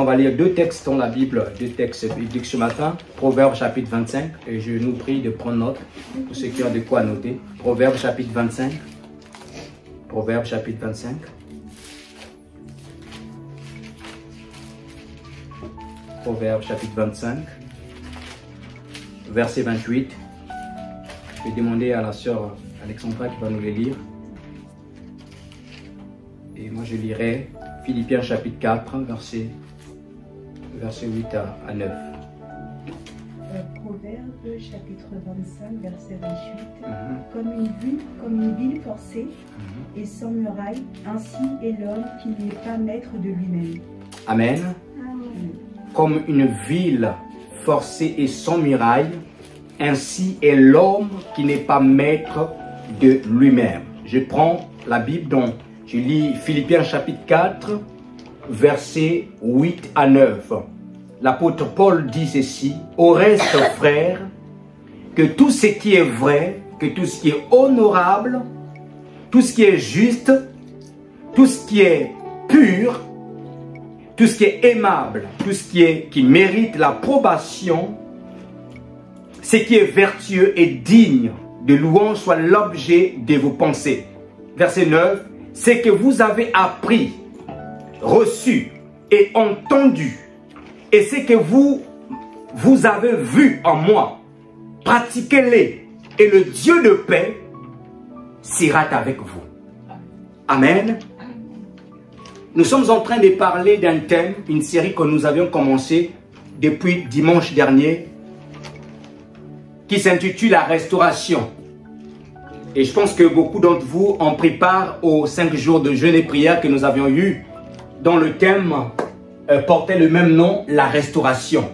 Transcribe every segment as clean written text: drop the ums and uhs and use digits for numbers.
On va lire deux textes dans la Bible, deux textes bibliques ce matin. Proverbes chapitre 25, et je nous prie de prendre note pour ceux qui ont de quoi noter. Proverbes chapitre 25. Proverbes chapitre 25. Proverbes chapitre 25, verset 28. Je vais demander à la sœur Alexandra qui va nous les lire. Et moi je lirai Philippiens chapitre 4, verset 8 à 9. Proverbe chapitre 25, verset 28. Comme une ville forcée et sans muraille, ainsi est l'homme qui n'est pas maître de lui-même. Amen. Amen. Comme une ville forcée et sans muraille, ainsi est l'homme qui n'est pas maître de lui-même. Je prends la Bible, donc je lis Philippiens chapitre 4, versets 8 à 9. L'apôtre Paul dit ceci: au reste, frères, que tout ce qui est vrai, que tout ce qui est honorable, tout ce qui est juste, tout ce qui est pur, tout ce qui est aimable, tout ce qui mérite l'approbation, ce qui est vertueux et digne de louange soit l'objet de vos pensées. Verset 9, c'est que vous avez appris, reçu et entendu, et ce que vous avez vu en moi, pratiquez-les, et le Dieu de paix sera avec vous. Amen. Nous sommes en train de parler d'un thème, une série que nous avions commencé depuis dimanche dernier, qui s'intitule la restauration. Et je pense que beaucoup d'entre vous en préparent aux 5 jours de jeûne et prière que nous avions eu, dont le thème portait le même nom, la restauration.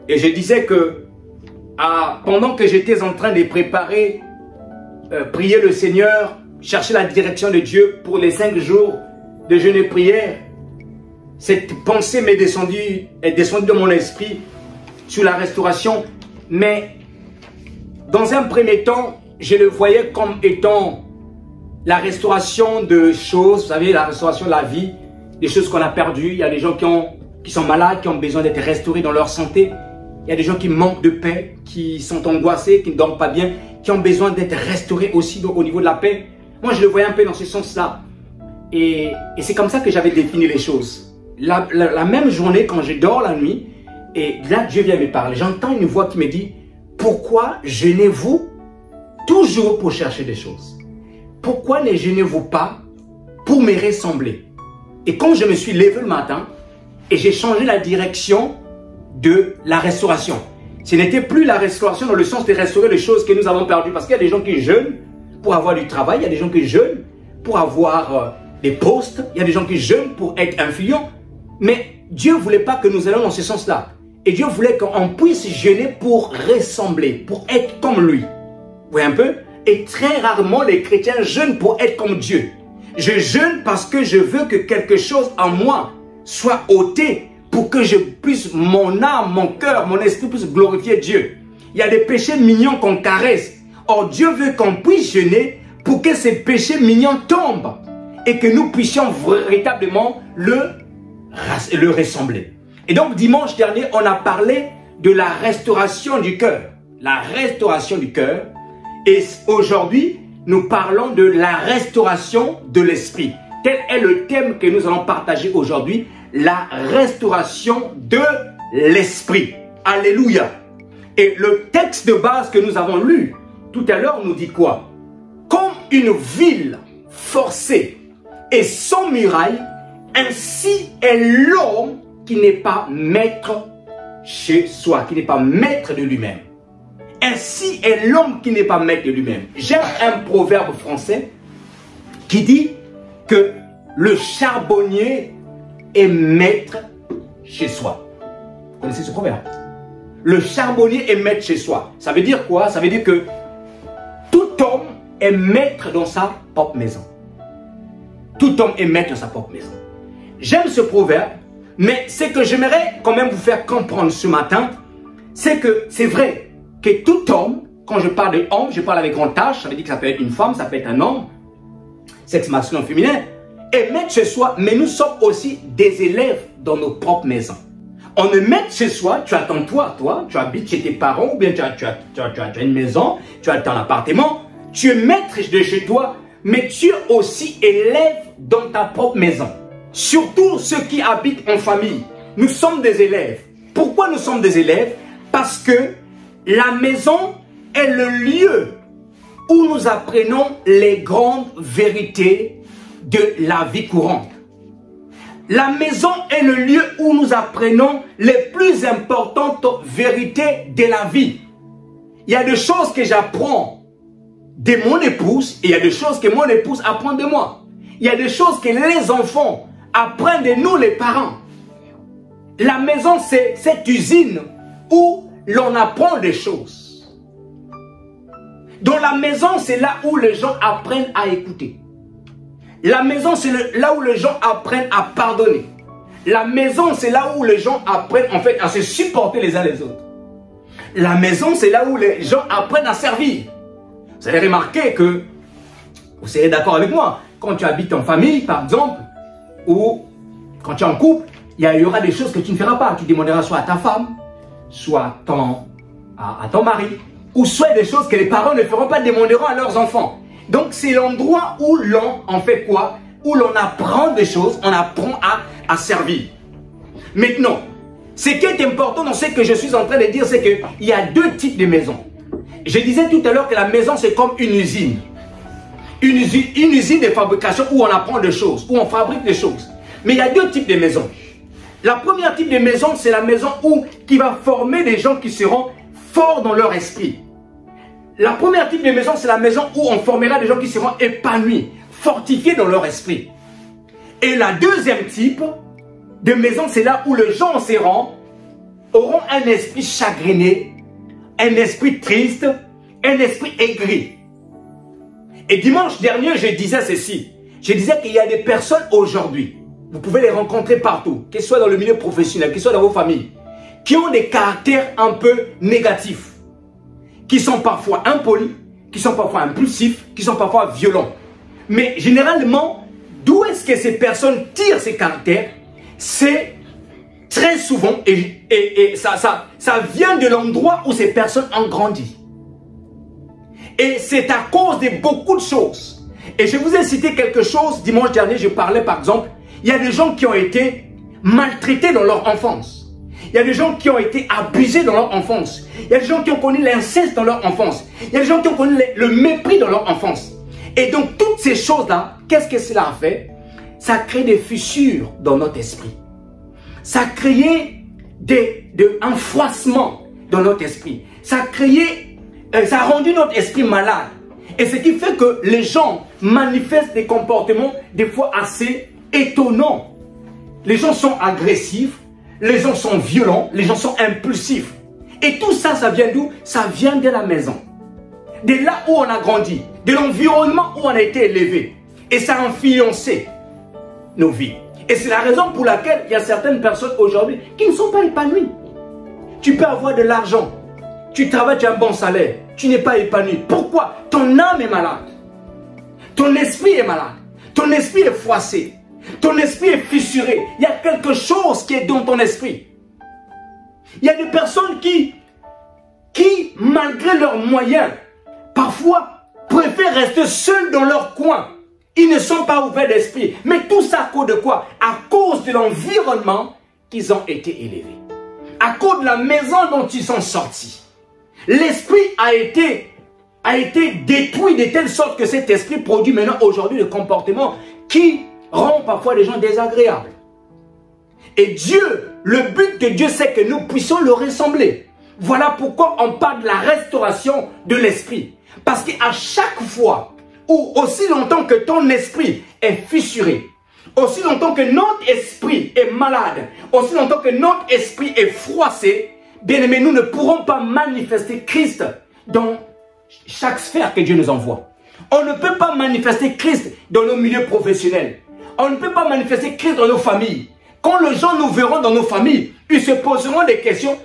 Et je disais que pendant que j'étais en train de préparer, prier le Seigneur, chercher la direction de Dieu pour les 5 jours de jeûne et prière, cette pensée est descendue de mon esprit sur la restauration. Mais dans un premier temps, je le voyais comme étant la restauration de choses, vous savez, la restauration de la vie, des choses qu'on a perdues. Il y a des gens qui sont malades, qui ont besoin d'être restaurés dans leur santé. Il y a des gens qui manquent de paix, qui sont angoissés, qui ne dorment pas bien, qui ont besoin d'être restaurés aussi au niveau de la paix. Moi, je le voyais un peu dans ce sens-là. Et c'est comme ça que j'avais défini les choses. La même journée, quand je dors la nuit, et là, Dieu vient me parler. J'entends une voix qui me dit, pourquoi jeûnez-vous toujours pour chercher des choses? Pourquoi ne jeûnez-vous pas pour me ressembler? Et quand je me suis levé le matin, et j'ai changé la direction de la restauration. Ce n'était plus la restauration dans le sens de restaurer les choses que nous avons perdues. Parce qu'il y a des gens qui jeûnent pour avoir du travail, il y a des gens qui jeûnent pour avoir des postes, il y a des gens qui jeûnent pour être influents. Mais Dieu ne voulait pas que nous allions dans ce sens-là. Et Dieu voulait qu'on puisse jeûner pour ressembler, pour être comme lui. Vous voyez un peu? Et très rarement les chrétiens jeûnent pour être comme Dieu. Je jeûne parce que je veux que quelque chose en moi soit ôté pour que je puisse, mon âme, mon cœur, mon esprit puisse glorifier Dieu. Il y a des péchés mignons qu'on caresse. Or, Dieu veut qu'on puisse jeûner pour que ces péchés mignons tombent et que nous puissions véritablement le ressembler. Et donc, dimanche dernier, on a parlé de la restauration du cœur. La restauration du cœur. Et aujourd'hui, nous parlons de la restauration de l'esprit. Tel est le thème que nous allons partager aujourd'hui. La restauration de l'esprit. Alléluia. Et le texte de base que nous avons lu tout à l'heure nous dit quoi? Comme une ville forcée et sans muraille, ainsi est l'homme qui n'est pas maître chez soi, qui n'est pas maître de lui-même. Ainsi est l'homme qui n'est pas maître de lui-même. J'aime un proverbe français qui dit que le charbonnier est maître chez soi. Vous connaissez ce proverbe? le charbonnier est maître chez soi. Ça veut dire quoi? Ça veut dire que tout homme est maître dans sa propre maison. Tout homme est maître dans sa propre maison. J'aime ce proverbe, mais ce que j'aimerais quand même vous faire comprendre ce matin, c'est que c'est vrai que tout homme, quand je parle d'homme, je parle avec grand H, ça veut dire que ça peut être une femme, ça peut être un homme, sexe masculin, féminin, est maître chez soi, mais nous sommes aussi des élèves dans nos propres maisons. On est maître chez soi, tu as ton toit, toi, tu habites chez tes parents, ou bien tu as une maison, tu as ton appartement, tu es maître de chez toi, mais tu es aussi élève dans ta propre maison. Surtout ceux qui habitent en famille. Nous sommes des élèves. Pourquoi nous sommes des élèves? Parce que la maison est le lieu où nous apprenons les grandes vérités de la vie courante. La maison est le lieu où nous apprenons les plus importantes vérités de la vie. Il y a des choses que j'apprends de mon épouse et il y a des choses que mon épouse apprend de moi. Il y a des choses que les enfants apprennent de nous les parents. La maison, c'est cette usine où l'on apprend des choses. Dans la maison, c'est là où les gens apprennent à écouter. La maison, c'est là où les gens apprennent à pardonner. La maison, c'est là où les gens apprennent en fait à se supporter les uns les autres. La maison, c'est là où les gens apprennent à servir. Vous avez remarqué que, vous serez d'accord avec moi, quand tu habites en famille, par exemple, ou quand tu es en couple, il y aura des choses que tu ne feras pas. Tu demanderas soit à ta femme, soit à ton mari, ou soit des choses que les parents ne feront pas, demanderont à leurs enfants. Donc c'est l'endroit où l'on en fait quoi? Où l'on apprend des choses, on apprend à servir. Maintenant, ce qui est important dans ce que je suis en train de dire, c'est qu'il y a deux types de maisons. Je disais tout à l'heure que la maison c'est comme une usine. Une usine de fabrication où on apprend des choses, où on fabrique des choses. Mais il y a deux types de maisons. La première type de maison, c'est la maison qui va former des gens qui seront forts dans leur esprit. La première type de maison, c'est la maison où on formera des gens qui seront épanouis, fortifiés dans leur esprit. Et la deuxième type de maison, c'est là où les gens auront un esprit chagriné, un esprit triste, un esprit aigri. Et dimanche dernier, je disais ceci. Je disais qu'il y a des personnes aujourd'hui, vous pouvez les rencontrer partout, que ce soit dans le milieu professionnel, que ce soit dans vos familles, qui ont des caractères un peu négatifs, qui sont parfois impolis, qui sont parfois impulsifs, qui sont parfois violents. Mais généralement, d'où est-ce que ces personnes tirent ces caractères? C'est très souvent, et ça vient de l'endroit où ces personnes ont grandi. Et c'est à cause de beaucoup de choses. Et je vous ai cité quelque chose, dimanche dernier, je parlais par exemple, il y a des gens qui ont été maltraités dans leur enfance. Il y a des gens qui ont été abusés dans leur enfance. Il y a des gens qui ont connu l'inceste dans leur enfance. Il y a des gens qui ont connu le mépris dans leur enfance. Et donc toutes ces choses-là, qu'est-ce que cela a fait? Ça a créé des fissures dans notre esprit. Ça a créé un froissement dans notre esprit. Ça a rendu notre esprit malade. Et ce qui fait que les gens manifestent des comportements des fois assez étonnants. Les gens sont agressifs. Les gens sont violents, les gens sont impulsifs. Et tout ça, ça vient d'où? Ça vient de la maison. De là où on a grandi, de l'environnement où on a été élevé. Et ça a influencé nos vies. Et c'est la raison pour laquelle il y a certaines personnes aujourd'hui qui ne sont pas épanouies. Tu peux avoir de l'argent, tu travailles, tu as un bon salaire, tu n'es pas épanoui. Pourquoi? Ton âme est malade. Ton esprit est malade. Ton esprit est froissé. Ton esprit est fissuré. Il y a quelque chose qui est dans ton esprit. Il y a des personnes qui malgré leurs moyens, parfois préfèrent rester seuls dans leur coin. Ils ne sont pas ouverts d'esprit. Mais tout ça à cause de quoi? À cause de l'environnement qu'ils ont été élevés. À cause de la maison dont ils sont sortis. L'esprit a été détruit de telle sorte que cet esprit produit maintenant aujourd'hui des comportements qui rend parfois les gens désagréables. Et Dieu, le but de Dieu, c'est que nous puissions le ressembler. Voilà pourquoi on parle de la restauration de l'esprit. Parce qu'à chaque fois, ou aussi longtemps que ton esprit est fissuré, aussi longtemps que notre esprit est malade, aussi longtemps que notre esprit est froissé, Bien-aimés, nous ne pourrons pas manifester Christ dans chaque sphère que Dieu nous envoie. On ne peut pas manifester Christ dans nos milieux professionnels. On ne peut pas manifester Christ dans nos familles. Quand les gens nous verront dans nos familles, ils se poseront des questions.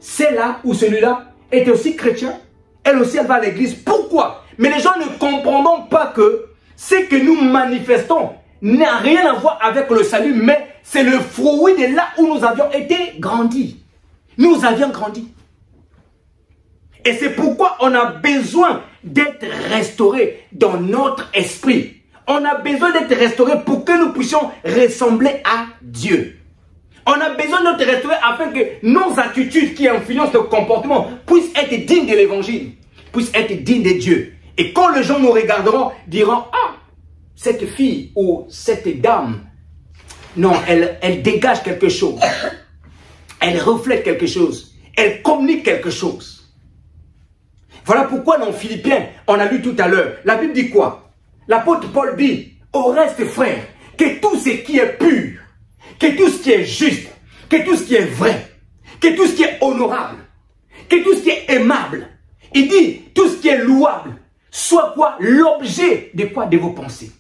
Celle-là ou celui-là est aussi chrétien. Elle aussi, elle va à l'église. Pourquoi? Mais les gens ne comprendront pas que ce que nous manifestons n'a rien à voir avec le salut, mais c'est le fruit de là où nous avions été grandis. Nous avions grandi. Et c'est pourquoi on a besoin d'être restauré dans notre esprit. On a besoin d'être restauré pour que nous puissions ressembler à Dieu. On a besoin d'être restauré afin que nos attitudes qui influencent le comportement puissent être dignes de l'évangile, puissent être dignes de Dieu. Et quand les gens nous regarderont, diront, ah, cette fille ou cette dame, non, elle dégage quelque chose. Elle reflète quelque chose. Elle communique quelque chose. Voilà pourquoi dans Philippiens, on a lu tout à l'heure, la Bible dit quoi? L'apôtre Paul dit, au reste frères, que tout ce qui est pur, que tout ce qui est juste, que tout ce qui est vrai, que tout ce qui est honorable, que tout ce qui est aimable, il dit, tout ce qui est louable, soit quoi? L'objet de quoi? De vos pensées.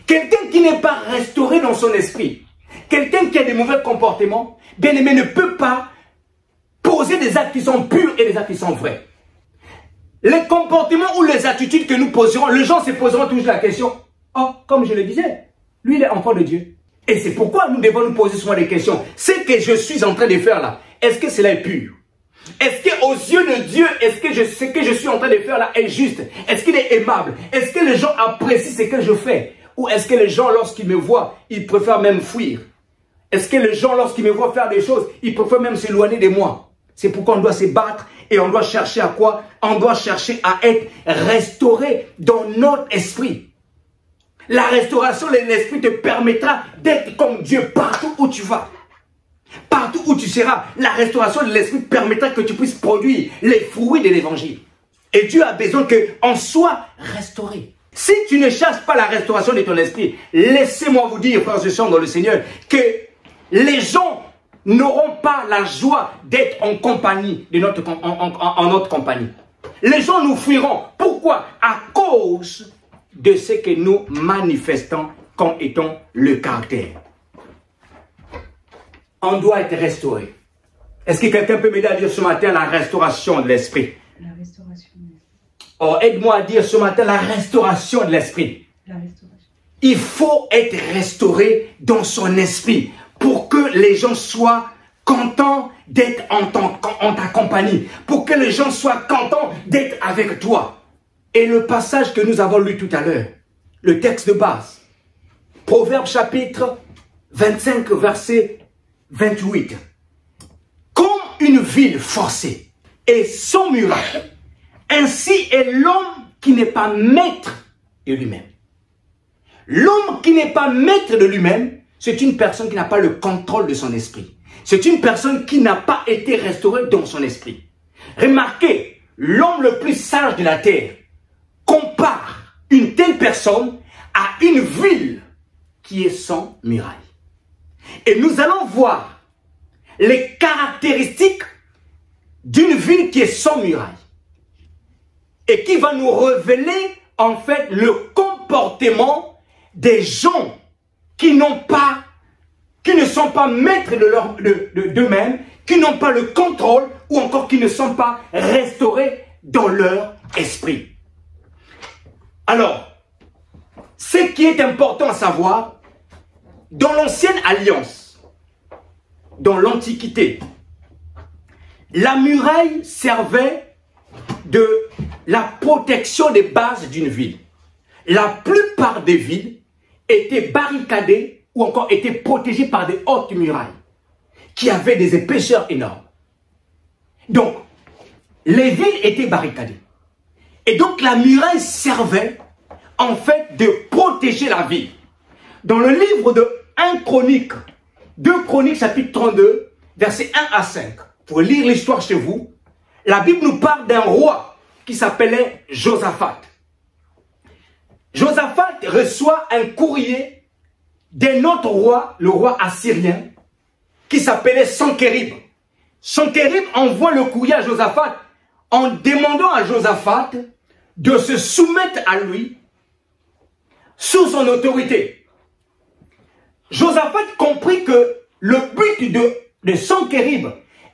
Quelqu'un qui n'est pas restauré dans son esprit, quelqu'un qui a des mauvais comportements, bien aimé, ne peut pas poser des actes qui sont purs et des actes qui sont vrais. Les comportements ou les attitudes que nous poserons, les gens se poseront toujours la question, oh, comme je le disais, lui il est enfant de Dieu. Et c'est pourquoi nous devons nous poser souvent des questions. Ce que je suis en train de faire là, est-ce que cela est pur? Est-ce qu'aux yeux de Dieu, est-ce que ce que je suis en train de faire là est juste? Est-ce qu'il est aimable? Est-ce que les gens apprécient ce que je fais? Ou est-ce que les gens, lorsqu'ils me voient, ils préfèrent même fuir? Est-ce que les gens, lorsqu'ils me voient faire des choses, ils préfèrent même s'éloigner de moi? C'est pourquoi on doit se battre et on doit chercher à quoi? On doit chercher à être restauré dans notre esprit. La restauration de l'esprit te permettra d'être comme Dieu partout où tu vas. Partout où tu seras, la restauration de l'esprit permettra que tu puisses produire les fruits de l'évangile. Et Dieu a besoin qu'on soit restauré. Si tu ne cherches pas la restauration de ton esprit, laissez-moi vous dire, frères et sœurs dans le Seigneur, que les gens n'auront pas la joie d'être en compagnie, en notre compagnie. Les gens nous fuiront. Pourquoi? À cause de ce que nous manifestons comme étant le caractère. On doit être restauré. Est-ce que quelqu'un peut m'aider à dire ce matin la restauration de l'esprit? La restauration de l'esprit. Oh, aide-moi à dire ce matin la restauration de l'esprit. La restauration. Il faut être restauré dans son esprit pour que les gens soient contents d'être en ta compagnie. Pour que les gens soient contents d'être avec toi. Et le passage que nous avons lu tout à l'heure, le texte de base, Proverbe chapitre 25, verset 28. Comme une ville forcée et sans muraille, ainsi est l'homme qui n'est pas maître de lui-même. L'homme qui n'est pas maître de lui-même, c'est une personne qui n'a pas le contrôle de son esprit. C'est une personne qui n'a pas été restaurée dans son esprit. Remarquez, l'homme le plus sage de la terre compare une telle personne à une ville qui est sans muraille. Et nous allons voir les caractéristiques d'une ville qui est sans muraille. Et qui va nous révéler en fait le comportement des gens qui ne sont pas maîtres d'eux-mêmes, qui n'ont pas le contrôle ou encore qui ne sont pas restaurés dans leur esprit. Alors, ce qui est important à savoir, dans l'ancienne alliance, dans l'Antiquité, la muraille servait de la protection des bases d'une ville. La plupart des villes étaient barricadées ou encore étaient protégées par des hautes murailles qui avaient des épaisseurs énormes. Donc, les villes étaient barricadées. Et donc, la muraille servait en fait de protéger la ville. Dans le livre de 1 Chronique, 2 Chroniques chapitre 32, versets 1 à 5, pour lire l'histoire chez vous, la Bible nous parle d'un roi qui s'appelait Josaphat. Josaphat reçoit un courrier d'un autre roi, le roi assyrien, qui s'appelait Sanchérib. Sennachérib envoie le courrier à Josaphat en demandant à Josaphat de se soumettre à lui sous son autorité. Josaphat comprit que le but de Sennachérib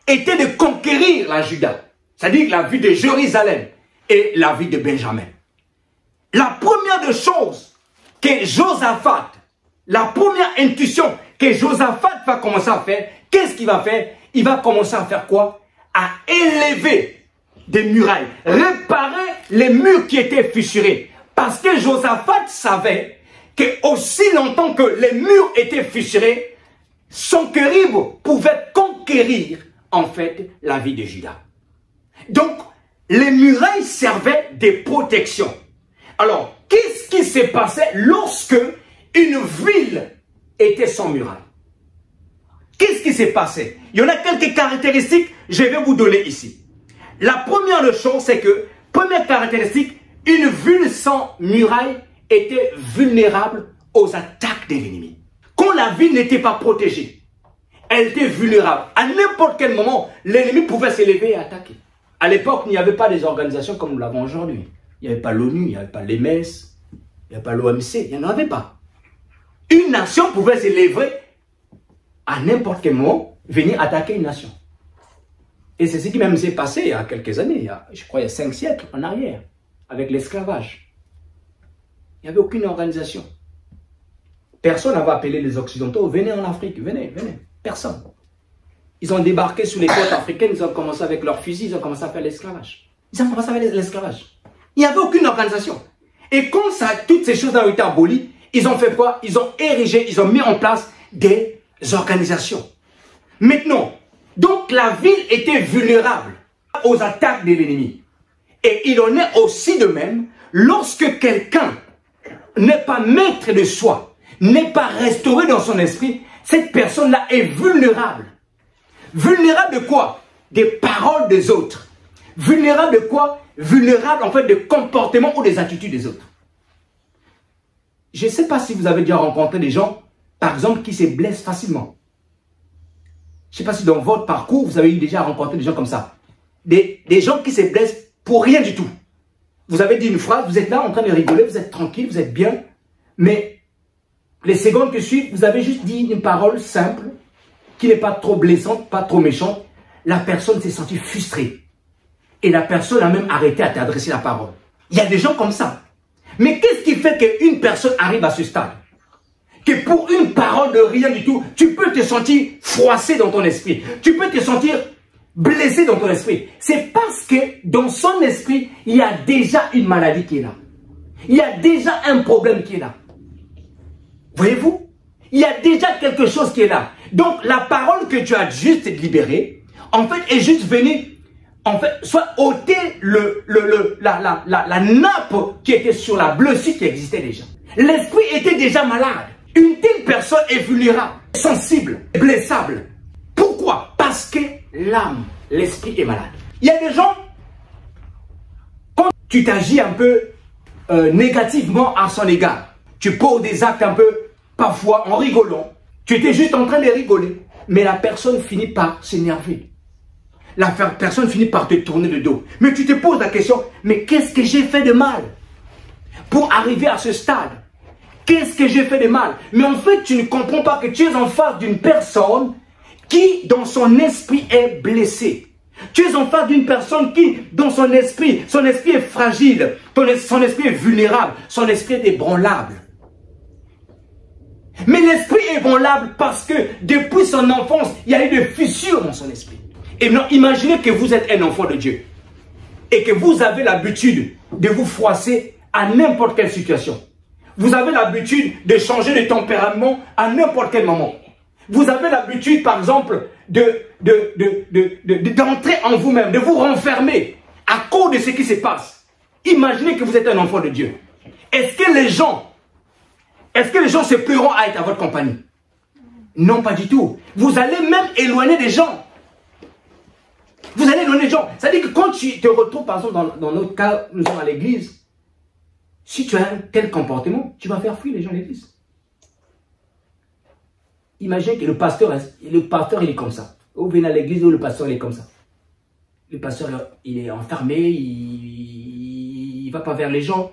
était de conquérir la Juda, c'est-à-dire la ville de Jérusalem et la ville de Benjamin. La première des choses que Josaphat, la première intuition que Josaphat va commencer à faire, qu'est-ce qu'il va faire? Il va commencer à faire quoi? À élever des murailles, réparer les murs qui étaient fissurés. Parce que Josaphat savait que aussi longtemps que les murs étaient fissurés, Sennachérib pouvait conquérir en fait la ville de Juda. Donc, les murailles servaient de protection. Alors, qu'est-ce qui s'est passé lorsque une ville était sans muraille? Qu'est-ce qui s'est passé? Il y en a quelques caractéristiques, je vais vous donner ici. La première chose, c'est que, première caractéristique, une ville sans muraille était vulnérable aux attaques de l'ennemi. Quand la ville n'était pas protégée, elle était vulnérable. À n'importe quel moment, l'ennemi pouvait s'élever et attaquer. À l'époque, il n'y avait pas des organisations comme nous l'avons aujourd'hui. Il n'y avait pas l'ONU, il n'y avait pas l'EMS, il n'y avait pas l'OMC, il n'y en avait pas. Une nation pouvait s'élever à n'importe quel moment, venir attaquer une nation. Et c'est ce qui même s'est passé il y a quelques années, je crois il y a 5 siècles en arrière, avec l'esclavage. Il n'y avait aucune organisation. Personne n'avait appelé les Occidentaux, venez en Afrique, venez, venez. Personne. Ils ont débarqué sur les côtes africaines, ils ont commencé avec leurs fusils, ils ont commencé à faire l'esclavage. Ils ont commencé avec l'esclavage. Il n'y avait aucune organisation. Et quand toutes ces choses ont été abolies, ils ont fait quoi? Ils ont érigé, ils ont mis en place des organisations. Maintenant, donc la ville était vulnérable aux attaques de l'ennemi. Et il en est aussi de même lorsque quelqu'un n'est pas maître de soi, n'est pas restauré dans son esprit, cette personne-là est vulnérable. Vulnérable de quoi? Des paroles des autres. Vulnérable de quoi? Vulnérable en fait des comportements ou des attitudes des autres. Je ne sais pas si vous avez déjà rencontré des gens, par exemple, qui se blessent facilement. Je ne sais pas si dans votre parcours, vous avez déjà rencontré des gens comme ça. Des gens qui se blessent pour rien du tout. Vous avez dit une phrase, vous êtes là en train de rigoler, vous êtes tranquille, vous êtes bien. Mais les secondes qui suivent, vous avez juste dit une parole simple, qui n'est pas trop blessante, pas trop méchante. La personne s'est sentie frustrée. Et la personne a même arrêté à t'adresser la parole. Il y a des gens comme ça. Mais qu'est-ce qui fait qu'une personne arrive à ce stade? Que pour une parole de rien du tout, tu peux te sentir froissé dans ton esprit. Tu peux te sentir blessé dans ton esprit. C'est parce que dans son esprit, il y a déjà une maladie qui est là. Il y a déjà un problème qui est là. Voyez-vous? Il y a déjà quelque chose qui est là. Donc la parole que tu as juste libérée, en fait, est juste venue, en fait, soit ôter la nappe qui était sur la blessure qui existait déjà. L'esprit était déjà malade. Une telle personne est vulnérable, sensible, blessable. Pourquoi? Parce que l'âme, l'esprit est malade. Il y a des gens, quand tu t'agis un peu négativement à son égard, tu poses des actes un peu, parfois en rigolant, tu étais juste en train de rigoler, mais la personne finit par s'énerver. La personne finit par te tourner le dos. Mais tu te poses la question, mais qu'est-ce que j'ai fait de mal pour arriver à ce stade? Qu'est-ce que j'ai fait de mal? Mais en fait, tu ne comprends pas que tu es en face d'une personne qui, dans son esprit, est blessée. Tu es en face d'une personne qui, dans son esprit est fragile, son esprit est vulnérable, son esprit est ébranlable. Mais l'esprit est ébranlable parce que depuis son enfance, il y a eu des fissures dans son esprit. Et maintenant, imaginez que vous êtes un enfant de Dieu et que vous avez l'habitude de vous froisser à n'importe quelle situation. Vous avez l'habitude de changer de tempérament à n'importe quel moment. Vous avez l'habitude, par exemple, d'entrer en vous-même, de vous renfermer à cause de ce qui se passe. Imaginez que vous êtes un enfant de Dieu. Est-ce que les gens se plairont à être à votre compagnie? Non, pas du tout. Vous allez même éloigner des gens. Vous allez éloigner des gens. C'est-à-dire que quand tu te retrouves, par exemple, dans notre cas, nous sommes à l'église, si tu as un tel comportement, tu vas faire fuir les gens de l'église. Imagine que le pasteur, il est comme ça. Vous venez à l'église où le pasteur il est comme ça. Le pasteur, il est enfermé, il ne va pas vers les gens.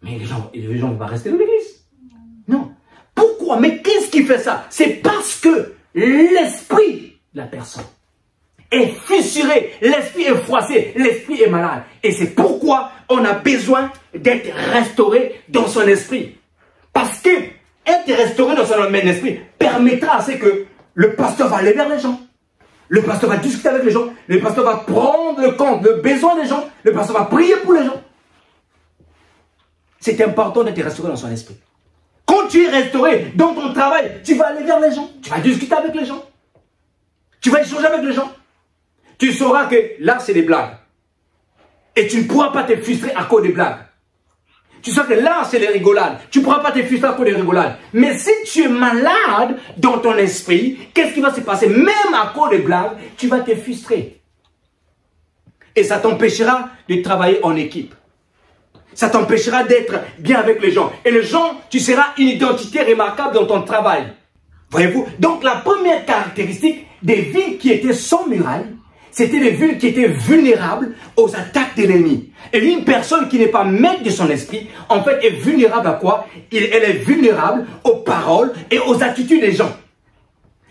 Mais les gens vont pas rester dans l'église. Non. Pourquoi? Mais qu'est-ce qui fait ça? C'est parce que l'esprit de la personne est fissuré, l'esprit est froissé, l'esprit est malade. Et c'est pourquoi on a besoin d'être restauré dans son esprit. Parce que être restauré dans son esprit permettra à ce que le pasteur va aller vers les gens. Le pasteur va discuter avec les gens. Le pasteur va prendre le compte le besoin des gens. Le pasteur va prier pour les gens. C'est important d'être restauré dans son esprit. Quand tu es restauré dans ton travail, tu vas aller vers les gens. Tu vas discuter avec les gens. Tu vas échanger avec les gens. Tu sauras que là, c'est des blagues. Et tu ne pourras pas te frustrer à cause des blagues. Tu sauras que là, c'est des rigolades. Tu ne pourras pas te frustrer à cause des rigolades. Mais si tu es malade dans ton esprit, qu'est-ce qui va se passer? Même à cause des blagues, tu vas te frustrer. Et ça t'empêchera de travailler en équipe. Ça t'empêchera d'être bien avec les gens. Et les gens, tu seras une identité remarquable dans ton travail. Voyez-vous? Donc la première caractéristique des villes qui étaient sans murailles, c'était des villes qui étaient vulnérables aux attaques de l'ennemi. Et une personne qui n'est pas maître de son esprit, en fait, est vulnérable à quoi? Elle est vulnérable aux paroles et aux attitudes des gens.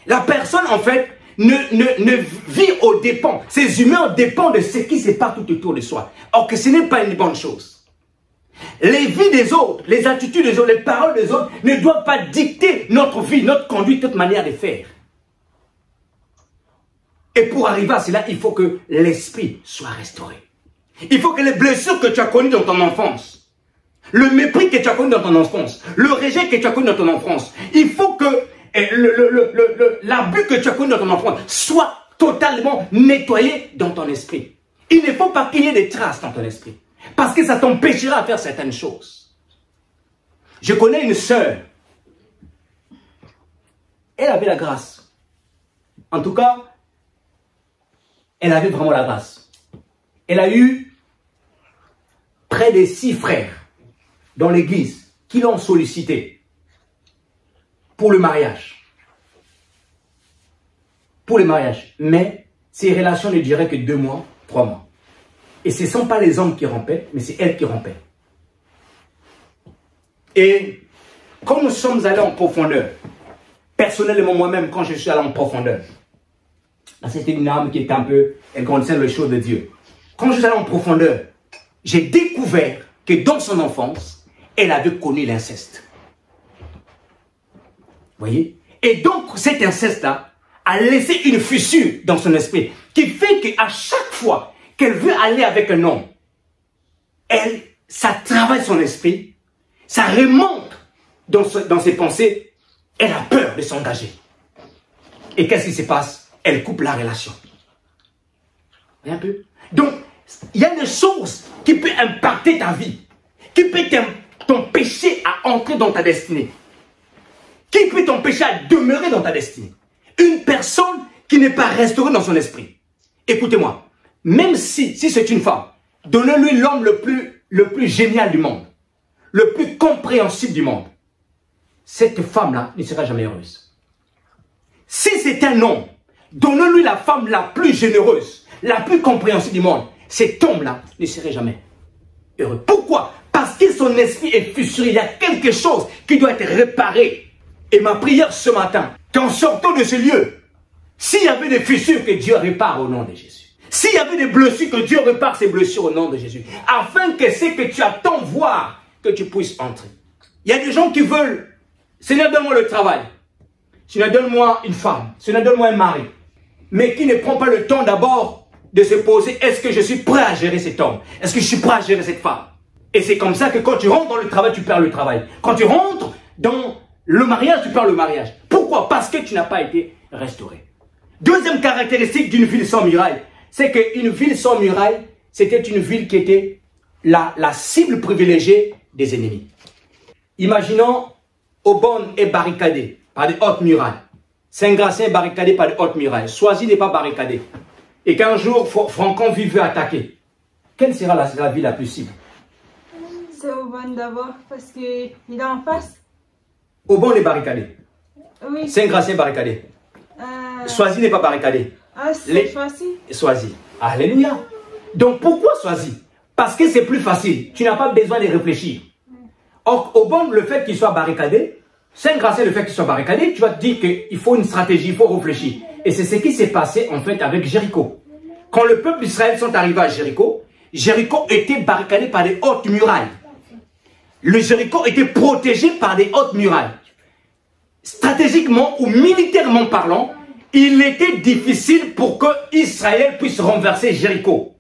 La personne, en fait, ne vit aux dépens. Ses humeurs dépendent de ce qui se passe tout autour de soi. Or que ce n'est pas une bonne chose. Les vies des autres, les attitudes des autres, les paroles des autres ne doivent pas dicter notre vie, notre conduite, notre manière de faire. Et pour arriver à cela, il faut que l'esprit soit restauré. Il faut que les blessures que tu as connues dans ton enfance, le mépris que tu as connu dans ton enfance, le rejet que tu as connu dans ton enfance, il faut que l'abus que tu as connu dans ton enfance soit totalement nettoyé dans ton esprit. Il ne faut pas qu'il y ait des traces dans ton esprit. Parce que ça t'empêchera de faire certaines choses. Je connais une sœur. Elle avait la grâce. En tout cas, elle avait vraiment la grâce. Elle a eu près de 6 frères dans l'église qui l'ont sollicité pour le mariage. Pour le mariage. Mais ces relations ne duraient que 2 mois, 3 mois. Et ce ne sont pas les hommes qui rompaient, mais c'est elle qui rompait. Et quand nous sommes allés en profondeur, personnellement moi-même, quand je suis allé en profondeur, c'était une âme qui était un peu, elle concerne les choses de Dieu. Quand je suis allé en profondeur, j'ai découvert que dans son enfance, elle avait connu l'inceste. Vous voyez? Et donc cet inceste-là a laissé une fissure dans son esprit qui fait qu'à chaque fois qu'elle veut aller avec un homme, ça travaille son esprit, ça remonte dans ses pensées, elle a peur de s'engager. Et qu'est-ce qui se passe? Elle coupe la relation. Un peu. Donc, il y a des choses qui peuvent impacter ta vie, qui peuvent t'empêcher à entrer dans ta destinée, qui peut t'empêcher à demeurer dans ta destinée. Une personne qui n'est pas restaurée dans son esprit. Écoutez-moi. Même si c'est une femme, donnez-lui l'homme le plus génial du monde, le plus compréhensible du monde. Cette femme-là ne sera jamais heureuse. Si c'est un homme, donnez-lui la femme la plus généreuse, la plus compréhensible du monde. Cet homme-là ne serait jamais heureux. Pourquoi? Parce que son esprit est fissuré. Il y a quelque chose qui doit être réparé. Et ma prière ce matin, qu'en sortant de ce lieu, s'il y avait des fissures, que Dieu répare au nom de Jésus. S'il y avait des blessures, que Dieu répare ces blessures au nom de Jésus. Afin que ce que tu attends voir, que tu puisses entrer. Il y a des gens qui veulent, Seigneur, donne-moi le travail. Seigneur, donne-moi une femme. Seigneur, donne-moi un mari. Mais qui ne prend pas le temps d'abord de se poser, est-ce que je suis prêt à gérer cet homme? Est-ce que je suis prêt à gérer cette femme? Et c'est comme ça que quand tu rentres dans le travail, tu perds le travail. Quand tu rentres dans le mariage, tu perds le mariage. Pourquoi? Parce que tu n'as pas été restauré. Deuxième caractéristique d'une ville sans muraille, c'est qu'une ville sans muraille, c'était une ville qui était la cible privilégiée des ennemis. Imaginons, Aubonne est barricadé par des hautes murailles. Saint-Gratien est barricadé par des hautes murailles. Choisy n'est pas barricadé. Et qu'un jour, Franconville veut attaquer. Quelle sera la ville la plus cible? C'est Aubonne d'abord, parce qu'il est en face. Aubonne est barricadé. Oui. Saint-Gratien est barricadé. Choisy n'est pas barricadé. Ah, c'est facile. Choisis. Alléluia. Donc pourquoi choisis? Parce que c'est plus facile. Tu n'as pas besoin de réfléchir. Or, au bon, le fait qu'il soit barricadé, c'est grâce à le fait qu'il soit barricadé, tu vas te dire qu'il faut une stratégie, il faut réfléchir. Et c'est ce qui s'est passé en fait avec Jéricho. Quand le peuple d'Israël sont arrivés à Jéricho, Jéricho était barricadé par des hautes murailles. Le Jéricho était protégé par des hautes murailles. Stratégiquement ou militairement parlant, il était difficile pour que Israël puisse renverser Jéricho.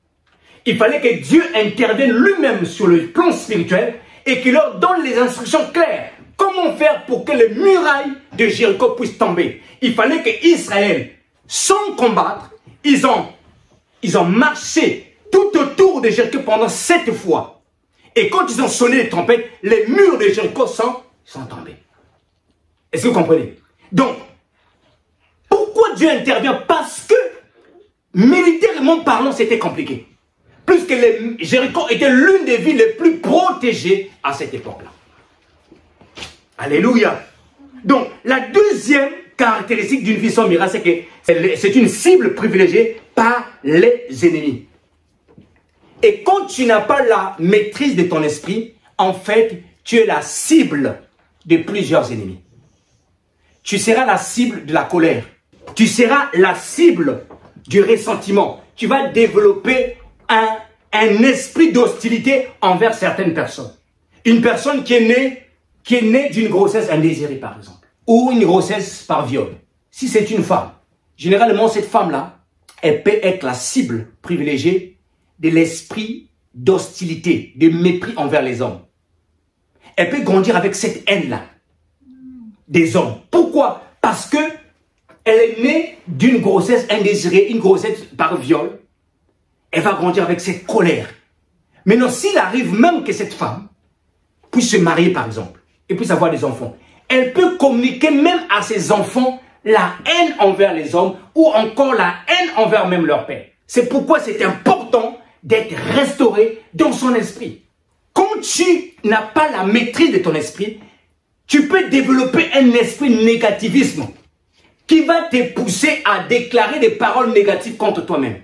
Il fallait que Dieu intervienne lui-même sur le plan spirituel et qu'il leur donne les instructions claires. Comment faire pour que les murailles de Jéricho puissent tomber? Il fallait que Israël, sans combattre, ils ont marché tout autour de Jéricho pendant 7 fois. Et quand ils ont sonné les trompettes, les murs de Jéricho sont tombés. Est-ce que vous comprenez? Donc, pourquoi Dieu intervient? Parce que, militairement parlant, c'était compliqué. Puisque Jéricho était l'une des villes les plus protégées à cette époque-là. Alléluia. Donc, la deuxième caractéristique d'une vie sans miracle, c'est que c'est une cible privilégiée par les ennemis. Et quand tu n'as pas la maîtrise de ton esprit, en fait, tu es la cible de plusieurs ennemis. Tu seras la cible de la colère. Tu seras la cible du ressentiment. Tu vas développer un esprit d'hostilité envers certaines personnes. Une personne qui est née d'une grossesse indésirée, par exemple, ou une grossesse par viol. Si c'est une femme, généralement, cette femme-là, elle peut être la cible privilégiée de l'esprit d'hostilité, de mépris envers les hommes. Elle peut grandir avec cette haine-là des hommes. Pourquoi? Parce que elle est née d'une grossesse indésirée, une grossesse par viol. Elle va grandir avec cette colère. Maintenant, s'il arrive même que cette femme puisse se marier, par exemple, et puisse avoir des enfants, elle peut communiquer même à ses enfants la haine envers les hommes ou encore la haine envers même leur père. C'est pourquoi c'est important d'être restauré dans son esprit. Quand tu n'as pas la maîtrise de ton esprit, tu peux développer un esprit négativisme qui va te pousser à déclarer des paroles négatives contre toi-même.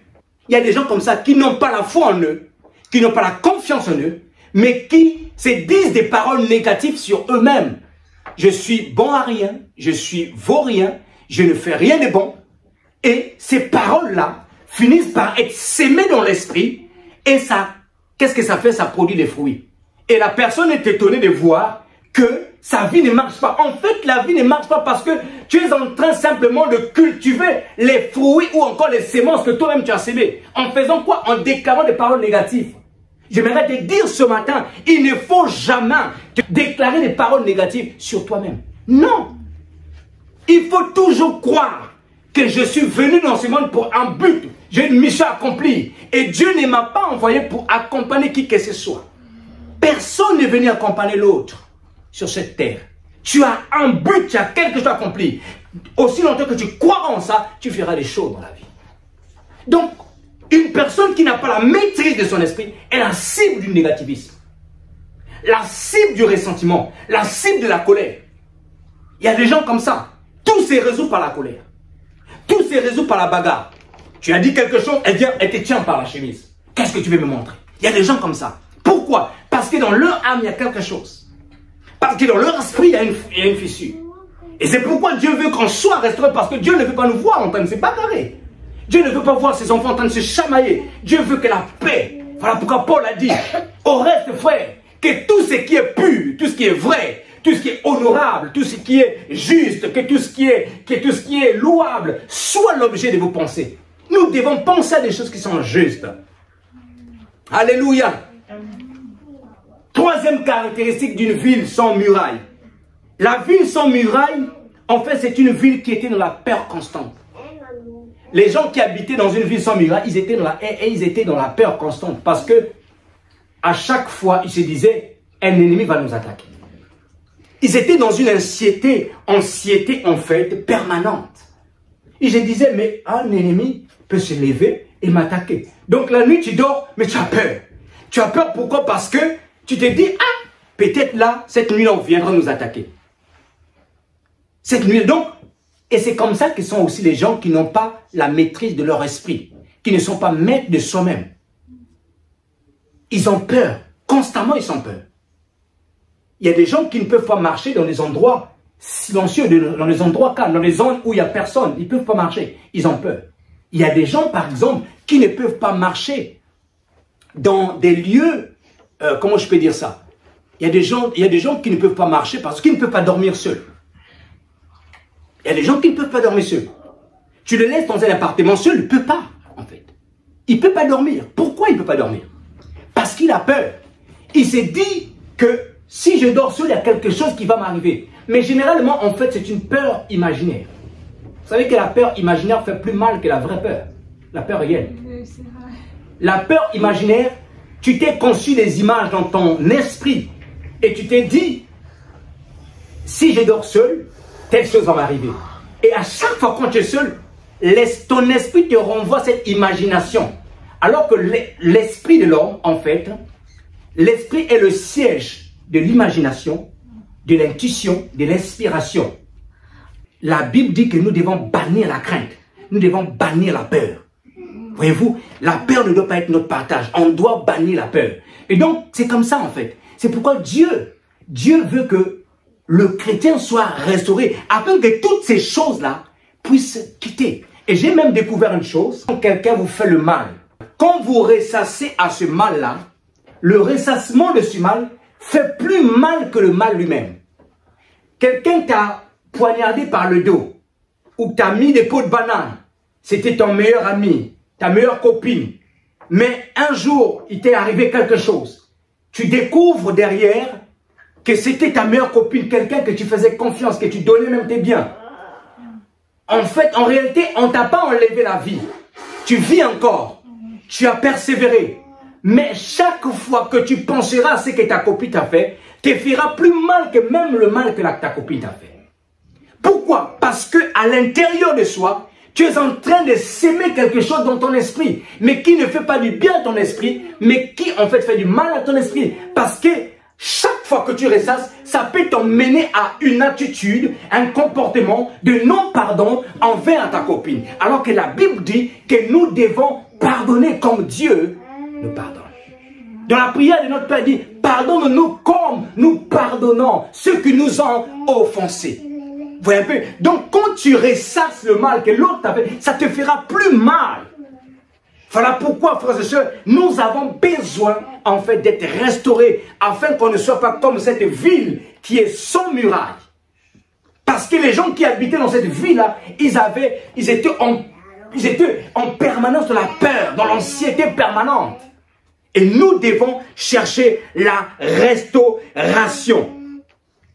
Il y a des gens comme ça qui n'ont pas la foi en eux, qui n'ont pas la confiance en eux, mais qui se disent des paroles négatives sur eux-mêmes. Je suis bon à rien, je suis vaurien, je ne fais rien de bon. Et ces paroles-là finissent par être sémées dans l'esprit et ça, qu'est-ce que ça fait? Ça produit des fruits. Et la personne est étonnée de voir que sa vie ne marche pas. En fait, la vie ne marche pas parce que tu es en train simplement de cultiver les fruits ou encore les semences que toi-même tu as sémées. En faisant quoi? En déclarant des paroles négatives. J'aimerais te dire ce matin, il ne faut jamais déclarer des paroles négatives sur toi-même. Non. Il faut toujours croire que je suis venu dans ce monde pour un but. J'ai une mission accomplie. Et Dieu ne m'a pas envoyé pour accompagner qui que ce soit. Personne n'est venu accompagner l'autre sur cette terre. Tu as un but, tu as quelque chose accompli. Aussi longtemps que tu croiras en ça, tu feras des choses dans la vie. Donc, une personne qui n'a pas la maîtrise de son esprit est la cible du négativisme. La cible du ressentiment. La cible de la colère. Il y a des gens comme ça. Tout se résout par la colère. Tout se résout par la bagarre. Tu as dit quelque chose, elle vient, elle te tient par la chemise. Qu'est-ce que tu veux me montrer? Il y a des gens comme ça. Pourquoi? Parce que dans leur âme, il y a quelque chose. Parce que dans leur esprit, il y a une fissure. Et c'est pourquoi Dieu veut qu'on soit restauré. Parce que Dieu ne veut pas nous voir en train de se bagarrer. Dieu ne veut pas voir ses enfants en train de se chamailler. Dieu veut que la paix. Voilà pourquoi Paul a dit, au reste, frère, que tout ce qui est pur, tout ce qui est vrai, tout ce qui est honorable, tout ce qui est juste, que tout ce qui est louable, soit l'objet de vos pensées. Nous devons penser à des choses qui sont justes. Alléluia. Troisième caractéristique d'une ville sans muraille. La ville sans muraille, en fait, c'est une ville qui était dans la peur constante. Les gens qui habitaient dans une ville sans muraille, ils étaient dans la peur constante. Parce que, à chaque fois, ils se disaient, un ennemi va nous attaquer. Ils étaient dans une anxiété en fait, permanente. Ils se disaient, mais un ennemi peut se lever et m'attaquer. Donc la nuit, tu dors, mais tu as peur. Tu as peur pourquoi? Parce que tu te dis, ah, peut-être là, cette nuit, on viendra nous attaquer. Cette nuit, donc, Et c'est comme ça que sont aussi les gens qui n'ont pas la maîtrise de leur esprit, qui ne sont pas maîtres de soi-même. Ils ont peur. Constamment, ils ont peur. Il y a des gens qui ne peuvent pas marcher dans des endroits silencieux, dans des endroits calmes, dans des zones où il n'y a personne. Ils ne peuvent pas marcher. Ils ont peur. Il y a des gens, par exemple, qui ne peuvent pas marcher dans des lieux, comment je peux dire ça? Il y a des gens qui ne peuvent pas marcher parce qu'ils ne peuvent pas dormir seuls. Il y a des gens qui ne peuvent pas dormir seuls. Tu le laisses dans un appartement seul, il ne peut pas, en fait. Il ne peut pas dormir. Pourquoi il ne peut pas dormir? Parce qu'il a peur. Il s'est dit que si je dors seul, il y a quelque chose qui va m'arriver. Mais généralement, en fait, c'est une peur imaginaire. Vous savez que la peur imaginaire fait plus mal que la vraie peur. La peur réelle. C'est vrai. La peur imaginaire, tu t'es conçu des images dans ton esprit. Et tu t'es dit, si je dors seul, telle chose va m'arriver. Et à chaque fois quand tu es seul, ton esprit te renvoie cette imagination. Alors que l'esprit de l'homme, en fait, l'esprit est le siège de l'imagination, de l'intuition, de l'inspiration. La Bible dit que nous devons bannir la crainte. Nous devons bannir la peur. Voyez-vous, la peur ne doit pas être notre partage. On doit bannir la peur. Et donc, c'est comme ça, en fait. C'est pourquoi Dieu veut que le chrétien soit restauré, afin que toutes ces choses-là puissent quitter. Et j'ai même découvert une chose. Quand quelqu'un vous fait le mal, quand vous ressassez à ce mal-là, le ressassement de ce mal fait plus mal que le mal lui-même. Quelqu'un t'a poignardé par le dos, ou t'a mis des pots de banane. C'était ton meilleur ami, ta meilleure copine. Mais un jour, il t'est arrivé quelque chose. Tu découvres derrière que c'était ta meilleure copine, quelqu'un que tu faisais confiance, que tu donnais même tes biens. En fait, en réalité, on ne t'a pas enlevé la vie. Tu vis encore. Tu as persévéré. Mais chaque fois que tu penseras à ce que ta copine t'a fait, te fera plus mal que même le mal que ta copine t'a fait. Pourquoi? Parce que à l'intérieur de soi, tu es en train de s'aimer quelque chose dans ton esprit, mais qui ne fait pas du bien à ton esprit, mais qui en fait fait du mal à ton esprit. Parce que chaque fois que tu ressasses, ça peut t'emmener à une attitude, un comportement de non-pardon envers ta copine. Alors que la Bible dit que nous devons pardonner comme Dieu nous pardonne. Dans la prière de notre Père, il dit, pardonne-nous comme nous pardonnons ceux qui nous ont offensés. Vous voyez un peu? Donc quand tu ressasses le mal que l'autre t'a fait, ça te fera plus mal. Voilà pourquoi, frères et sœurs, nous avons besoin, en fait, d'être restaurés, afin qu'on ne soit pas comme cette ville qui est sans muraille. Parce que les gens qui habitaient dans cette ville-là, ils étaient en permanence dans la peur, dans l'anxiété permanente. Et nous devons chercher la restauration.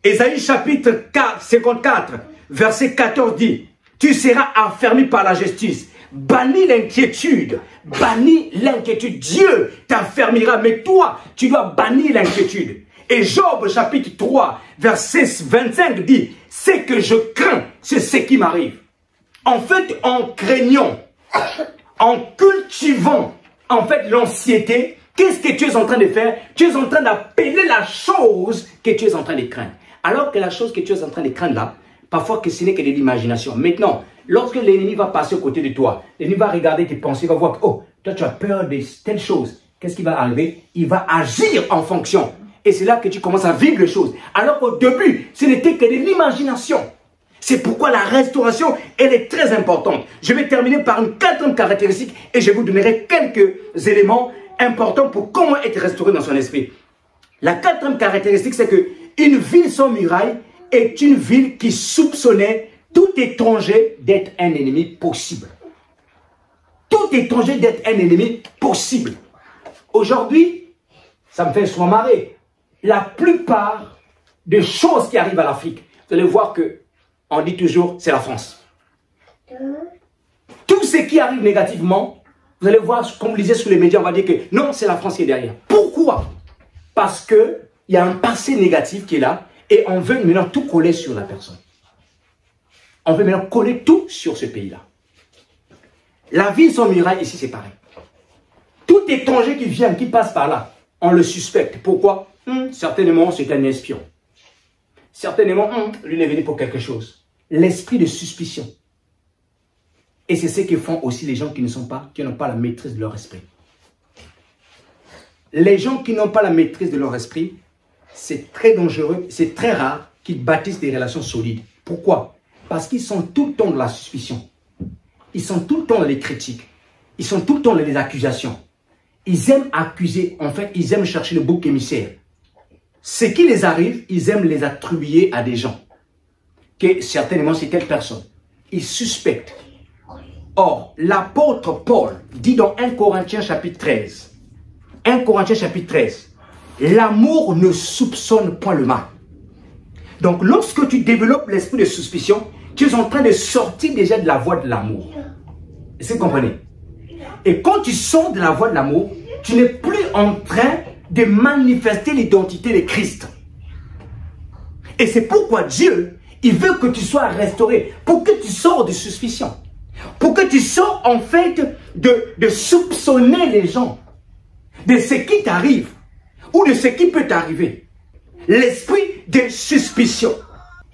Ésaïe chapitre 54, verset 14 dit, « Tu seras affermi par la justice. » Bannis l'inquiétude. Bannis l'inquiétude. Dieu t'affermira, mais toi, tu dois bannir l'inquiétude. Et Job chapitre 3, verset 25 dit, « Ce que je crains, c'est ce qui m'arrive. » En fait, en craignant, en cultivant, en fait, l'anxiété, qu'est-ce que tu es en train de faire? Tu es en train d'appeler la chose que tu es en train de craindre. Alors que la chose que tu es en train de craindre là, parfois que ce n'est que de l'imagination. Maintenant, lorsque l'ennemi va passer aux côtés de toi, l'ennemi va regarder tes pensées, il va voir que, oh, toi tu as peur de telle chose. Qu'est-ce qui va arriver? Il va agir en fonction. Et c'est là que tu commences à vivre les choses. Alors qu'au début, ce n'était que de l'imagination. C'est pourquoi la restauration, elle est très importante. Je vais terminer par une quatrième caractéristique et je vous donnerai quelques éléments importants pour comment être restauré dans son esprit. La quatrième caractéristique, c'est que une ville sans muraille est une ville qui soupçonnait tout étranger d'être un ennemi possible. Tout étranger d'être un ennemi possible. Aujourd'hui, ça me fait souvent marrer. La plupart des choses qui arrivent à l'Afrique, vous allez voir que on dit toujours, c'est la France. Tout ce qui arrive négativement, vous allez voir, comme vous lisez sur les médias, on va dire que non, c'est la France qui est derrière. Pourquoi? Parce qu'il y a un passé négatif qui est là et on veut maintenant tout coller sur la personne. On veut maintenant coller tout sur ce pays-là. La ville sans muraille, ici, c'est pareil. Tout étranger qui vient, qui passe par là, on le suspecte. Pourquoi? Certainement, c'est un espion. Certainement, lui, il est venu pour quelque chose. l'esprit de suspicion. Et c'est ce que font aussi les gens qui n'ont pas la maîtrise de leur esprit. Les gens qui n'ont pas la maîtrise de leur esprit, c'est très dangereux, c'est très rare qu'ils bâtissent des relations solides. Pourquoi? Parce qu'ils sont tout le temps dans la suspicion. Ils sont tout le temps dans les critiques. Ils sont tout le temps dans les accusations. Ils aiment accuser, en fait, ils aiment chercher le bouc émissaire. Ce qui les arrive, ils aiment les attribuer à des gens. Que certainement c'est telle personne. Ils suspectent. Or, l'apôtre Paul dit dans 1 Corinthiens chapitre 13, 1 Corinthiens chapitre 13, l'amour ne soupçonne point le mal. Donc, lorsque tu développes l'esprit de suspicion, tu es en train de sortir déjà de la voie de l'amour. Est-ce que vous comprenez? Et quand tu sors de la voie de l'amour, tu n'es plus en train de manifester l'identité de Christ. Et c'est pourquoi Dieu, il veut que tu sois restauré, pour que tu sors de suspicion. Pour que tu sors en fait de soupçonner les gens de ce qui t'arrive ou de ce qui peut t'arriver. L'esprit de suspicion.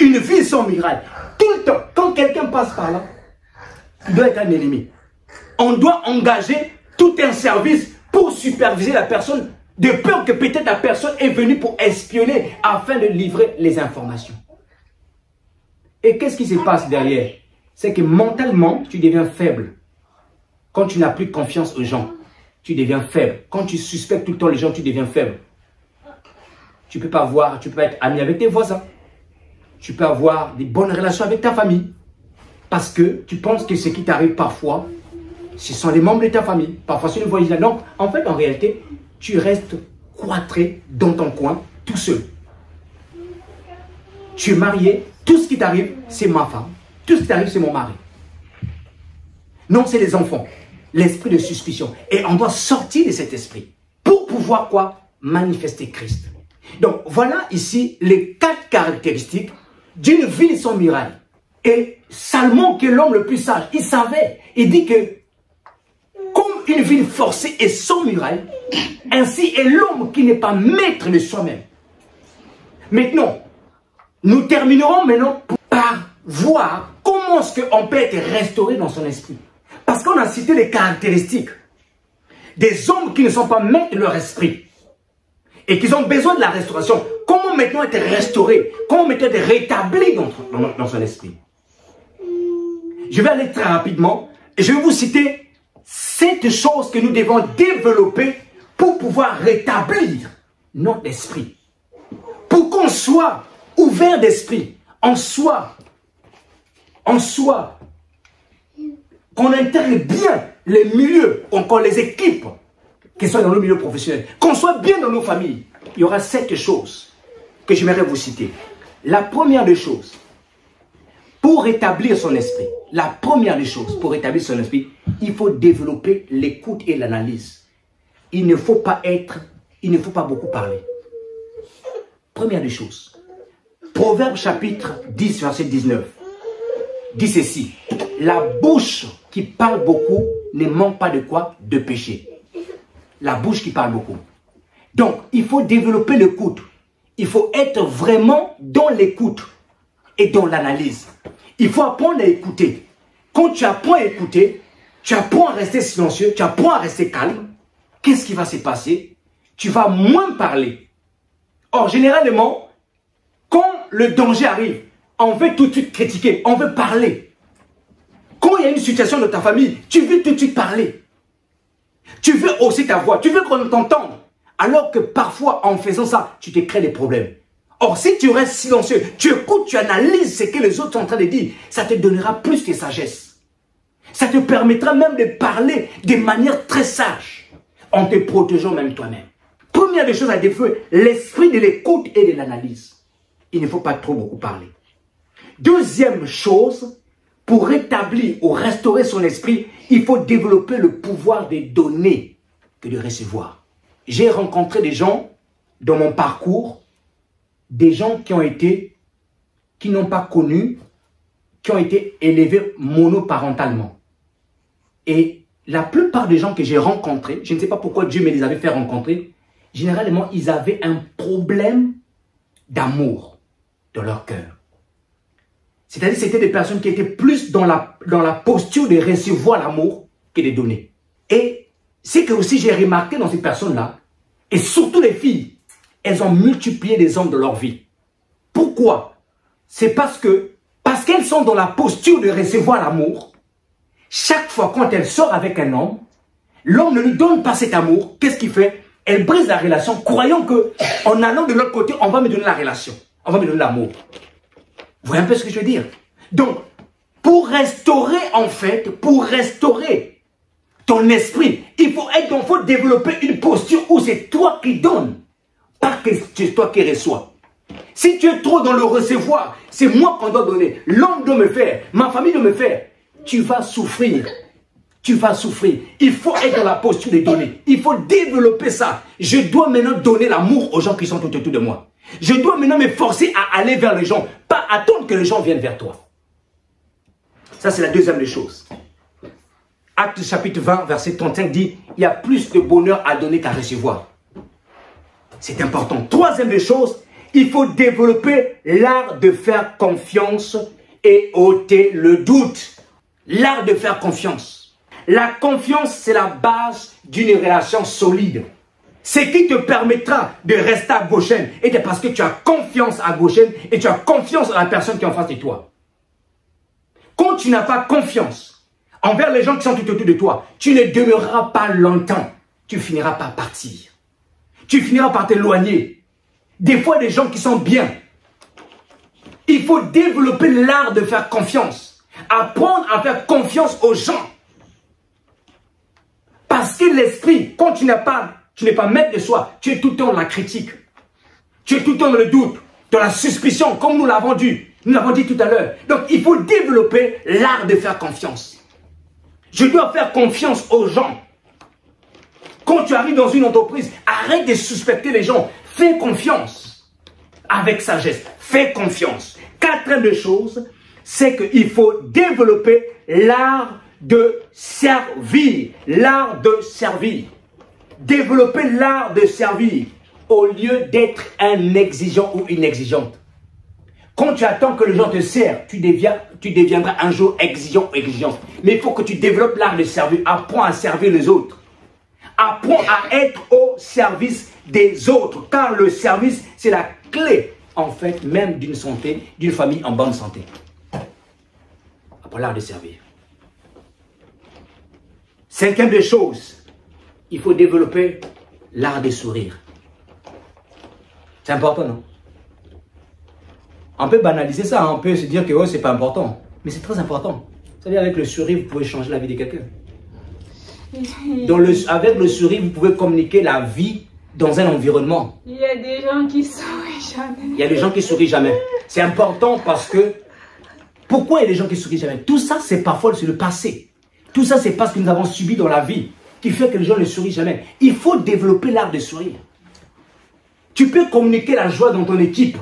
Une vie sans miracle. Tout le temps, quand quelqu'un passe par là, il doit être un ennemi. On doit engager tout un service pour superviser la personne, de peur que peut-être la personne est venue pour espionner afin de livrer les informations. Et qu'est-ce qui se passe derrière? C'est que mentalement, tu deviens faible. Quand tu n'as plus confiance aux gens, tu deviens faible. Quand tu suspectes tout le temps les gens, tu deviens faible. Tu peux pas être ami avec tes voisins. Tu peux avoir des bonnes relations avec ta famille. Parce que tu penses que ce qui t'arrive parfois, ce sont les membres de ta famille. Parfois, c'est le voisin. Donc, en fait, en réalité, tu restes cloîtré dans ton coin, tout seul. Tu es marié, tout ce qui t'arrive, c'est ma femme. Tout ce qui t'arrive, c'est mon mari. Non, c'est les enfants. L'esprit de suspicion. Et on doit sortir de cet esprit. Pour pouvoir quoi? Manifester Christ. Donc, voilà ici les 4 caractéristiques d'une ville sans muraille. Et Salomon, qui est l'homme le plus sage, il savait. Il dit que, comme une ville forcée et sans muraille, ainsi est l'homme qui n'est pas maître de soi-même. Maintenant, nous terminerons maintenant par voir comment est-ce qu'on peut être restauré dans son esprit. Parce qu'on a cité les caractéristiques des hommes qui ne sont pas maîtres de leur esprit et qui ont besoin de la restauration. Comment maintenant être restauré? Comment maintenant être rétabli dans son esprit? Je vais aller très rapidement et je vais vous citer 7 choses que nous devons développer pour pouvoir rétablir notre esprit. Pour qu'on soit ouvert d'esprit, en soi, qu'on intègre bien les milieux, encore les équipes qui sont dans le milieu professionnel, qu'on soit bien dans nos familles. Il y aura 7 choses que j'aimerais vous citer. La première des choses, pour rétablir son esprit, il faut développer l'écoute et l'analyse. Il ne faut pas beaucoup parler. Première des choses. Proverbe chapitre 10, verset 19. Dit ceci. La bouche qui parle beaucoup ne manque pas de quoi? De péché. La bouche qui parle beaucoup. Donc, il faut développer l'écoute. Il faut être vraiment dans l'écoute et dans l'analyse. Il faut apprendre à écouter. Quand tu apprends à écouter, tu apprends à rester silencieux, tu apprends à rester calme. Qu'est-ce qui va se passer? Tu vas moins parler. Or, généralement, quand le danger arrive, on veut tout de suite critiquer, on veut parler. Quand il y a une situation dans ta famille, tu veux tout de suite parler. Tu veux hausser ta voix, tu veux qu'on t'entende. Alors que parfois, en faisant ça, tu te crées des problèmes. Or, si tu restes silencieux, tu écoutes, tu analyses ce que les autres sont en train de dire, ça te donnera plus de sagesse. Ça te permettra même de parler de manière très sage, en te protégeant même toi-même. Première des choses à développer, l'esprit de l'écoute et de l'analyse. Il ne faut pas trop beaucoup parler. Deuxième chose, pour rétablir ou restaurer son esprit, il faut développer le pouvoir de donner que de recevoir. J'ai rencontré des gens dans mon parcours, des gens qui n'ont pas connu, qui ont été élevés monoparentalement. Et la plupart des gens que j'ai rencontrés, je ne sais pas pourquoi Dieu me les avait fait rencontrer, généralement, ils avaient un problème d'amour dans leur cœur. C'est-à-dire c'était des personnes qui étaient plus dans la posture de recevoir l'amour que de donner. Et c'est que aussi j'ai remarqué dans ces personnes-là, et surtout les filles, elles ont multiplié les hommes de leur vie. Pourquoi? C'est parce qu'elles sont dans la posture de recevoir l'amour. Chaque fois quand elle sort avec un homme, l'homme ne lui donne pas cet amour. Qu'est-ce qu'il fait? Elle brise la relation, croyant qu'en allant de l'autre côté, on va me donner la relation. On va me donner l'amour. Vous voyez un peu ce que je veux dire? Donc, pour restaurer en fait, pour restaurer ton esprit, il faut développer une posture où c'est toi qui donnes, pas que c'est toi qui reçois. Si tu es trop dans le recevoir, c'est moi qu'on doit donner. L'homme doit me faire, ma famille doit me faire. Tu vas souffrir. Tu vas souffrir. Il faut être dans la posture de donner. Il faut développer ça. Je dois maintenant donner l'amour aux gens qui sont tout autour de moi. Je dois maintenant me forcer à aller vers les gens, pas attendre que les gens viennent vers toi. Ça, c'est la deuxième des choses. Actes chapitre 20, verset 35 dit, il y a plus de bonheur à donner qu'à recevoir. C'est important. Troisième des choses, il faut développer l'art de faire confiance et ôter le doute. L'art de faire confiance. La confiance, c'est la base d'une relation solide. Ce qui te permettra de rester à Goshen, et c'est parce que tu as confiance à Goshen et tu as confiance à la personne qui est en face de toi. Quand tu n'as pas confiance envers les gens qui sont tout autour de toi, tu ne demeureras pas longtemps. Tu finiras par partir. Tu finiras par t'éloigner. Des fois, des gens qui sont bien. Il faut développer l'art de faire confiance. Apprendre à faire confiance aux gens. Parce que l'esprit, quand tu n'es pas maître de soi, tu es tout le temps dans la critique. Tu es tout le temps dans le doute, dans la suspicion, comme nous l'avons dit. Nous l'avons dit tout à l'heure. Donc, il faut développer l'art de faire confiance. Je dois faire confiance aux gens. Quand tu arrives dans une entreprise, arrête de suspecter les gens. Fais confiance. Avec sagesse. Fais confiance. Quatrième chose, c'est qu'il faut développer l'art de servir. L'art de servir. Développer l'art de servir au lieu d'être un exigeant ou une exigeante. Quand tu attends que les gens te servent, tu deviendras un jour exigeant ou exigeante. Mais il faut que tu développes l'art de servir. Apprends à servir les autres. Apprends à être au service des autres. Car le service, c'est la clé, en fait, même d'une santé, d'une famille en bonne santé. Apprends l'art de servir. Cinquième des choses, il faut développer l'art de sourire. C'est important, non? On peut banaliser ça, on peut se dire que oh, c'est pas important. Mais c'est très important. Vous savez, avec le sourire, vous pouvez changer la vie de quelqu'un. Avec le sourire, vous pouvez communiquer la vie dans un environnement. Il y a des gens qui sourient jamais. Il y a des gens qui sourient jamais. C'est important parce que... Pourquoi il y a des gens qui sourient jamais? Tout ça, c'est parfois sur le passé. Tout ça, c'est parce que nous avons subi dans la vie qui fait que les gens ne sourient jamais. Il faut développer l'art de sourire. Tu peux communiquer la joie dans ton équipe.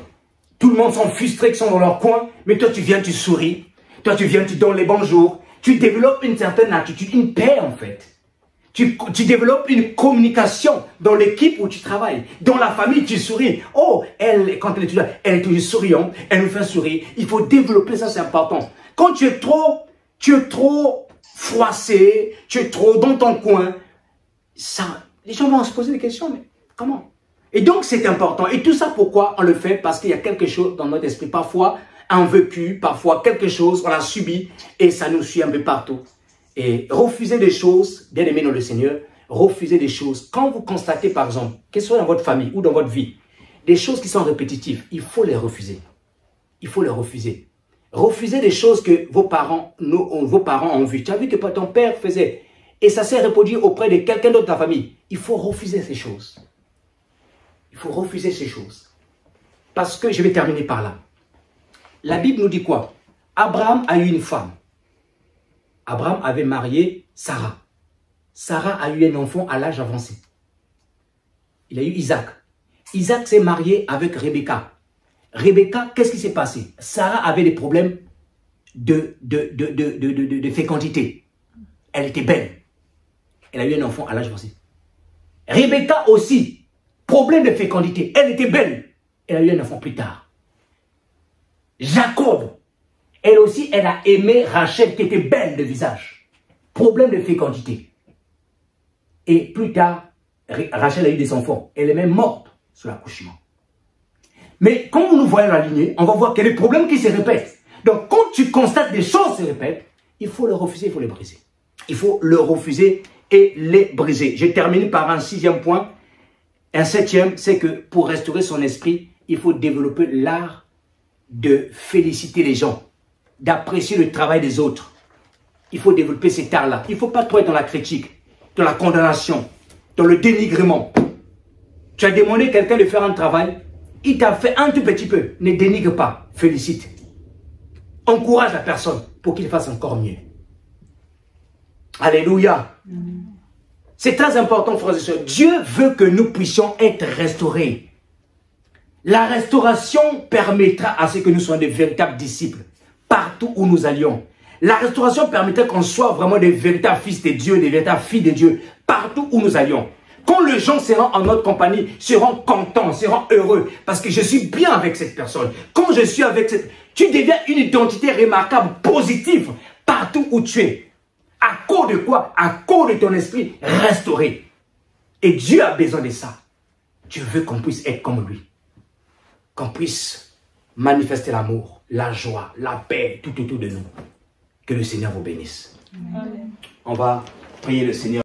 Tout le monde sont frustrés, qui sont dans leur coin, mais toi, tu viens, tu souris. Toi, tu viens, tu donnes les bonjours. Tu développes une certaine attitude, une paix, en fait. Tu développes une communication dans l'équipe où tu travailles. Dans la famille, tu souris. Oh, quand elle est toujours souriante, elle nous fait sourire. Il faut développer ça, c'est important. Quand tu es trop froissé, tu es trop dans ton coin, ça, les gens vont se poser des questions, mais comment? Et donc, c'est important. Et tout ça, pourquoi on le fait? Parce qu'il y a quelque chose dans notre esprit. Parfois, un vécu, parfois quelque chose, on a subi et ça nous suit un peu partout. Et refuser des choses, bien aimé dans le Seigneur, refuser des choses. Quand vous constatez, par exemple, que ce soit dans votre famille ou dans votre vie, des choses qui sont répétitives, il faut les refuser. Il faut les refuser. Refuser des choses que vos parents ont vues. Tu as vu que ton père faisait et ça s'est reproduit auprès de quelqu'un d'autre de ta famille. Il faut refuser ces choses. Il faut refuser ces choses. Parce que, je vais terminer par là. La Bible nous dit quoi? Abraham a eu une femme. Abraham avait marié Sarah. Sarah a eu un enfant à l'âge avancé. Il a eu Isaac. Isaac s'est marié avec Rebecca. Rebecca, qu'est-ce qui s'est passé? Sarah avait des problèmes de fécondité. Elle était belle. Elle a eu un enfant à l'âge avancé. Rebecca aussi, problème de fécondité. Elle était belle. Elle a eu un enfant plus tard. Jacob Elle aussi, elle a aimé Rachel qui était belle de visage. Problème de fécondité. Et plus tard, Rachel a eu des enfants. Elle est même morte sur l'accouchement. Mais quand nous voyons la lignée, on va voir qu'il y a des problèmes qui se répètent. Donc quand tu constates des choses se répètent, il faut les refuser, il faut les briser. Il faut le refuser et les briser. Je termine par un 6e point. Un 7e, c'est que pour restaurer son esprit, il faut développer l'art de féliciter les gens, d'apprécier le travail des autres. Il faut développer cet art-là. Il ne faut pas trop être dans la critique, dans la condamnation, dans le dénigrement. Tu as demandé à quelqu'un de faire un travail, il t'a fait un tout petit peu. Ne dénigre pas, félicite. Encourage la personne pour qu'il fasse encore mieux. Alléluia. C'est très important, frères et sœurs. Dieu veut que nous puissions être restaurés. La restauration permettra à ce que nous soyons de véritables disciples partout où nous allions. La restauration permettra qu'on soit vraiment des véritables fils de Dieu, des véritables filles de Dieu partout où nous allions. Quand les gens seront en notre compagnie, seront contents, seront heureux parce que je suis bien avec cette personne. Quand je suis avec cette... Tu deviens une identité remarquable, positive partout où tu es. À cause de quoi? À cause de ton esprit restauré. Et Dieu a besoin de ça. Dieu veut qu'on puisse être comme lui. Qu'on puisse manifester l'amour, la joie, la paix tout autour de nous. Que le Seigneur vous bénisse. Amen. On va prier le Seigneur.